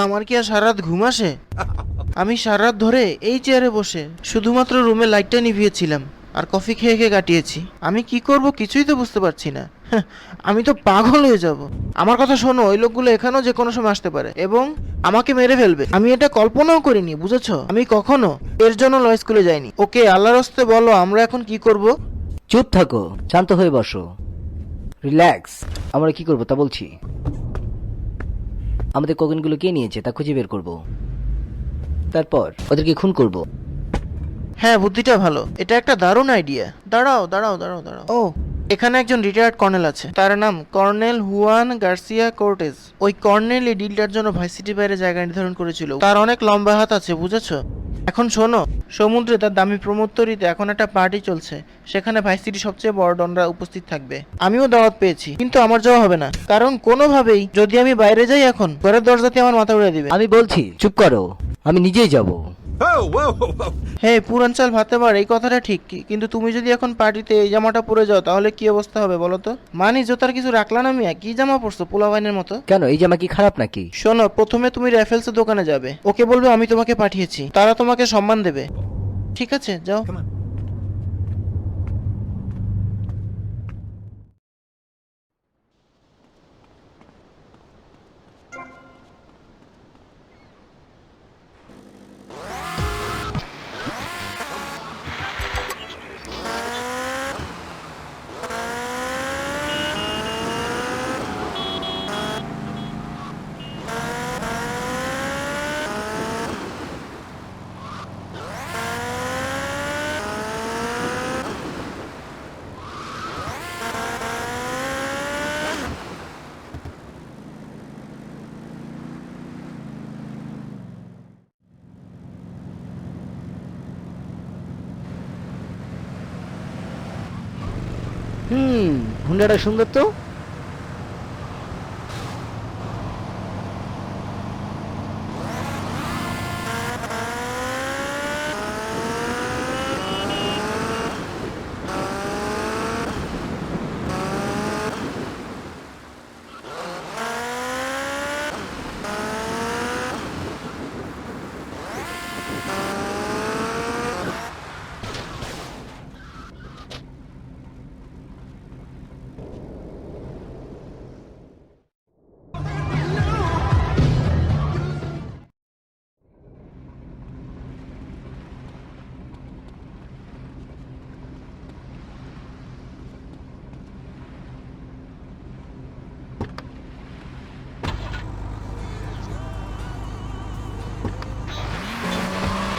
আমার কি আর সারা রাত ঘুম আসে? আমি সারা রাত ধরে এই চেয়ারে বসে শুধুমাত্র রুমে লাইটটা নিভিয়েছিলাম আর কফি খেয়ে খেয়ে কাটিয়েছি। আমি কি করব কিছুই তো বুঝতে পারছি না। আমি তো পাগল হয়ে যাব। আমার কথা শোনো, ওই লোকগুলো এখানেও যে কোনো সময় আসতে পারে এবং আমাকে মেরে ফেলবে। আমি এটা কল্পনাও করিনি, বুঝেছো? আমি কখনো এর জন্য ল স্কুলে যাইনি। ওকে, আল্লাহর হস্তে বলো আমরা এখন কি করব? চুপ থাকো, শান্ত হয়ে বসো, রিল্যাক্স। আমরা কি করব তা বলছি। আমাদের কোকেনগুলো কে নিয়েছে তা খুঁজে বের করব, তারপর ওদেরকে খুন করব। হ্যাঁ, বুদ্ধিটা ভালো। এটা একটা দারুণ আইডিয়া। দাঁড়াও দাঁড়াও দাঁড়াও দাঁড়াও, ও এখানে একজন রিটায়ার্ড কর্নেল আছে, তার নাম কর্নেল হুয়ান গার্সিয়া কোর্টেজ। ওই কর্নেল এই ডিলটার জন্য ভাইসিটির বাইরে জায়গা নির্ধারণ করেছিল। তার অনেক লম্বা হাত আছে, বুঝেছো? এখন শোনো, সমুদ্রে তার দামি প্রমোত্তরিতে এখন একটা পার্টি চলছে। সেখানে ভাইসিটি সবচেয়ে বড় ডনরা উপস্থিত থাকবে। আমিও দাওয়াত পেয়েছি, কিন্তু আমার যাওয়া হবে না, কারণ কোনোভাবেই যদি আমি বাইরে যাই এখন ঘরের দরজাতে আমার মাথা উড়ে দিবে। আমি বলছি চুপ করো, আমি নিজেই যাব। হে পুরাঞ্চাল ভাতেবার, এই কথাটা ঠিক, কিন্তু তুমি যদি এখন পার্টিতে এই জামাটা পরে যাও তাহলে কি অবস্থা হবে বলো তো? মানি জোতার কিছু রাখলা না মিয়া, কি জামা পরছো পোলাবাইনের মতো? কেন, এই জামা কি খারাপ নাকি? শোনো, প্রথমে তুমি র্যাফেলসের দোকানে যাবে, ওকে বলবে আমি তোমাকে পাঠিয়েছি, তারা তোমাকে সম্মান দেবে। ঠিক আছে, যাও। হুন্ডাটা সুন্দর তো।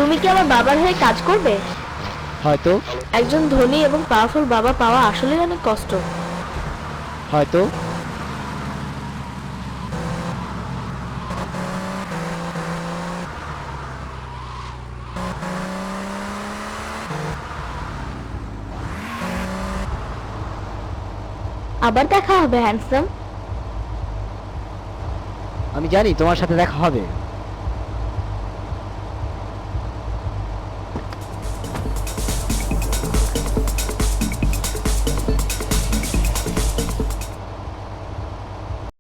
তুমি কি আমার বাবার হয়ে কাজ করবে? হয়তো। একজন ধনী এবং পাওয়ারফুল বাবা পাওয়া আসলেই অনেক কষ্ট। হয়তো। আবার দেখা হবে হ্যান্ডসাম। আমি জানি তোমার সাথে দেখা হবে।